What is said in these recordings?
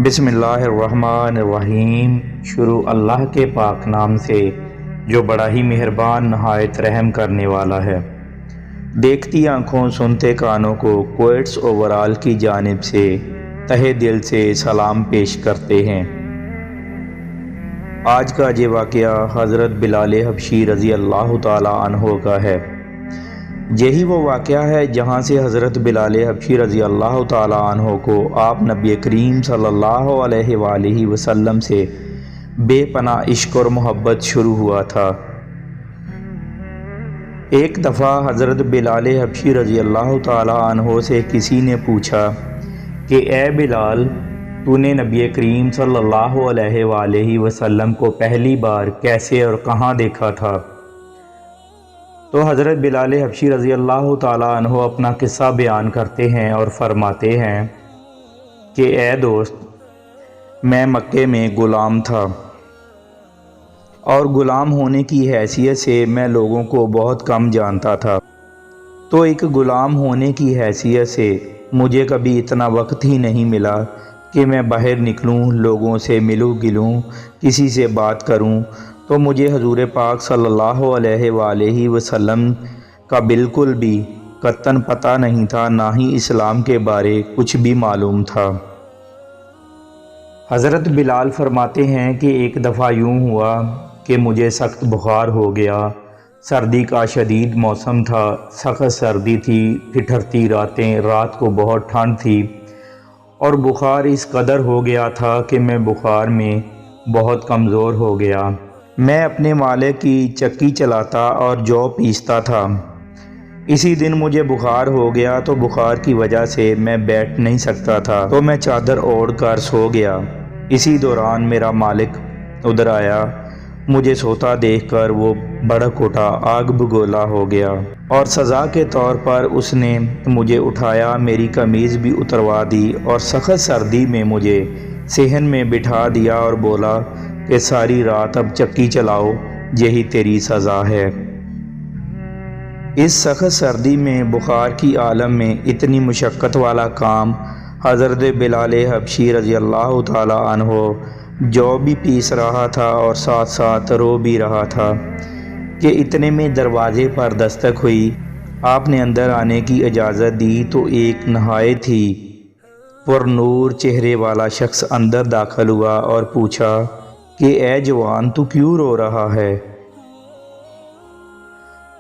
بسم اللہ الرحمن الرحیم۔ شروع اللہ کے پاک نام سے جو بڑا ہی مہربان نہایت رحم کرنے والا ہے۔ دیکھتی آنکھوں سنتے کانوں کو کوئٹس اوورال کی جانب سے تہہ دل سے سلام پیش کرتے ہیں۔ آج کا یہ واقعہ حضرت بلال حبشی رضی اللہ تعالی عنہ کا ہے۔ یہی وہ واقعہ ہے جہاں سے حضرت بلال حبشی رضی اللہ تعالی عنہ کو آپ نبی کریم صلی اللہ علیہ وآلہ وسلم سے بے پناہ عشق اور محبت شروع ہوا تھا۔ ایک دفعہ حضرت بلال حبشی رضی اللہ تعالی عنہ سے کسی نے پوچھا کہ اے بلال، تو نے نبی کریم صلی اللہ علیہ وآلہ وسلم کو پہلی بار کیسے اور کہاں دیکھا تھا؟ تو حضرت بلال حبشی رضی اللہ تعالی عنہ اپنا قصہ بیان کرتے ہیں اور فرماتے ہیں کہ اے دوست، میں مکے میں غلام تھا اور غلام ہونے کی حیثیت سے میں لوگوں کو بہت کم جانتا تھا۔ تو ایک غلام ہونے کی حیثیت سے مجھے کبھی اتنا وقت ہی نہیں ملا کہ میں باہر نکلوں، لوگوں سے ملوں گلوں، کسی سے بات کروں۔ تو مجھے حضور پاک صلی اللہ علیہ وآلہ وسلم کا بالکل بھی قطعاً پتہ نہیں تھا، نہ ہی اسلام کے بارے کچھ بھی معلوم تھا۔ حضرت بلال فرماتے ہیں کہ ایک دفعہ یوں ہوا کہ مجھے سخت بخار ہو گیا۔ سردی کا شدید موسم تھا، سخت سردی تھی، ٹھٹھرتی راتیں، رات کو بہت ٹھنڈ تھی اور بخار اس قدر ہو گیا تھا کہ میں بخار میں بہت کمزور ہو گیا۔ میں اپنے مالک کی چکی چلاتا اور جو پیستا تھا۔ اسی دن مجھے بخار ہو گیا تو بخار کی وجہ سے میں بیٹھ نہیں سکتا تھا، تو میں چادر اوڑھ کر سو گیا۔ اسی دوران میرا مالک ادھر آیا، مجھے سوتا دیکھ کر وہ بھڑک اٹھا، آگ بگولا ہو گیا اور سزا کے طور پر اس نے مجھے اٹھایا، میری قمیض بھی اتروا دی اور سخت سردی میں مجھے صحن میں بٹھا دیا اور بولا کہ ساری رات اب چکی چلاؤ، یہی تیری سزا ہے۔ اس سخت سردی میں بخار کی عالم میں اتنی مشقت والا کام حضرت بلال حبشی رضی اللہ تعالی عنہ جو بھی پیس رہا تھا اور ساتھ ساتھ رو بھی رہا تھا کہ اتنے میں دروازے پر دستک ہوئی۔ آپ نے اندر آنے کی اجازت دی تو ایک نہایت ہی پر نور چہرے والا شخص اندر داخل ہوا اور پوچھا کہ اے جوان، تو کیوں رو رہا ہے؟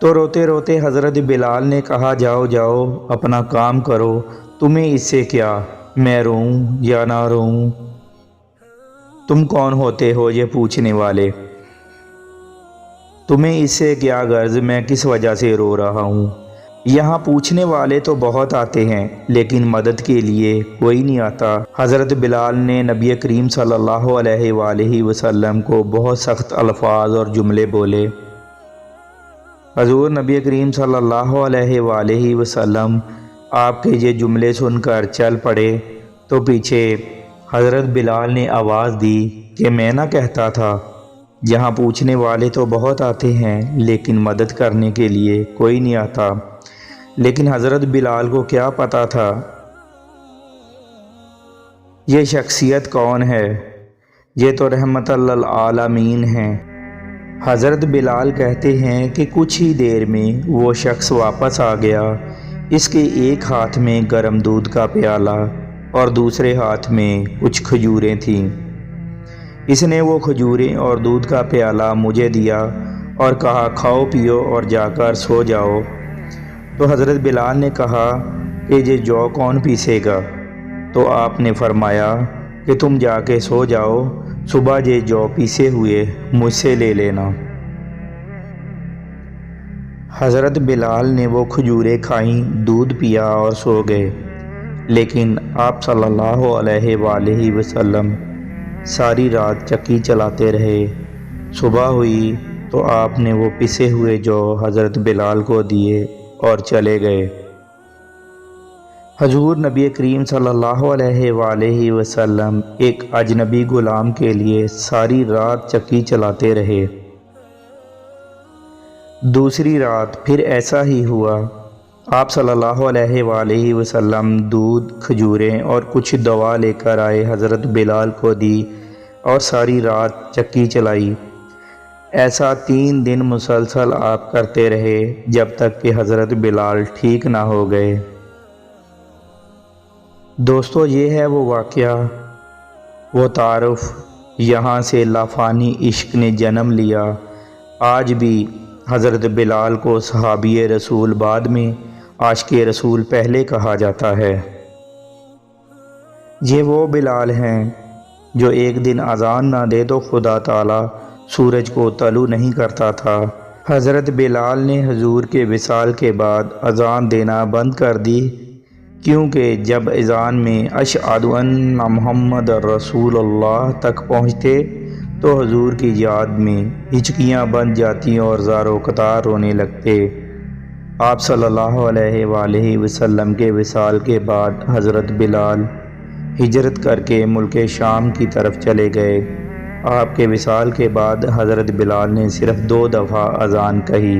تو روتے روتے حضرت بلال نے کہا، جاؤ جاؤ اپنا کام کرو، تمہیں اس سے کیا، میں روؤں یا نہ روؤں؟ تم کون ہوتے ہو یہ پوچھنے والے؟ تمہیں اس سے کیا غرض میں کس وجہ سے رو رہا ہوں؟ یہاں پوچھنے والے تو بہت آتے ہیں لیکن مدد کے لیے کوئی نہیں آتا۔ حضرت بلال نے نبی کریم صلی اللہ علیہ وآلہ وسلم کو بہت سخت الفاظ اور جملے بولے۔ حضور نبی کریم صلی اللہ علیہ وآلہ وسلم آپ کے یہ جملے سن کر چل پڑے تو پیچھے حضرت بلال نے آواز دی کہ میں نہ کہتا تھا، یہاں پوچھنے والے تو بہت آتے ہیں لیکن مدد کرنے کے لیے کوئی نہیں آتا۔ لیکن حضرت بلال کو کیا پتا تھا یہ شخصیت کون ہے، یہ تو رحمت للعالمین ہیں۔ حضرت بلال کہتے ہیں کہ کچھ ہی دیر میں وہ شخص واپس آ گیا۔ اس کے ایک ہاتھ میں گرم دودھ کا پیالہ اور دوسرے ہاتھ میں کچھ کھجوریں تھیں۔ اس نے وہ کھجوریں اور دودھ کا پیالہ مجھے دیا اور کہا، کھاؤ پیو اور جا کر سو جاؤ۔ تو حضرت بلال نے کہا کہ یہ جو کون پیسے گا؟ تو آپ نے فرمایا کہ تم جا کے سو جاؤ، صبح یہ جو پیسے ہوئے مجھ سے لے لینا۔ حضرت بلال نے وہ کھجوریں کھائیں، دودھ پیا اور سو گئے۔ لیکن آپ صلی اللہ علیہ وآلہ وسلم ساری رات چکی چلاتے رہے۔ صبح ہوئی تو آپ نے وہ پسے ہوئے جو حضرت بلال کو دیے اور چلے گئے۔ حضور نبی کریم صلی اللہ علیہ وآلہ وسلم ایک اجنبی غلام کے لیے ساری رات چکی چلاتے رہے۔ دوسری رات پھر ایسا ہی ہوا۔ آپ صلی اللہ علیہ وآلہ وسلم دودھ، کھجوریں اور کچھ دوا لے کر آئے، حضرت بلال کو دی اور ساری رات چکی چلائی۔ ایسا 3 دن مسلسل آپ کرتے رہے جب تک کہ حضرت بلال ٹھیک نہ ہو گئے۔ دوستو، یہ ہے وہ واقعہ، وہ تعارف، یہاں سے لافانی عشق نے جنم لیا۔ آج بھی حضرت بلال کو صحابی رسول بعد میں، عاشق رسول پہلے کہا جاتا ہے۔ یہ وہ بلال ہیں جو ایک دن اذان نہ دے تو خدا تعالی سورج کو طلوع نہیں کرتا تھا۔ حضرت بلال نے حضور کے وصال کے بعد اذان دینا بند کر دی، کیونکہ جب اذان میں اشہد ان محمد رسول اللہ تک پہنچتے تو حضور کی یاد میں ہچکیاں بن جاتی اور زار و قطار رونے لگتے۔ آپ صلی اللہ علیہ وآلہ وسلم کے وصال کے بعد حضرت بلال ہجرت کر کے ملک شام کی طرف چلے گئے۔ آپ کے وصال کے بعد حضرت بلال نے صرف 2 دفعہ اذان کہی۔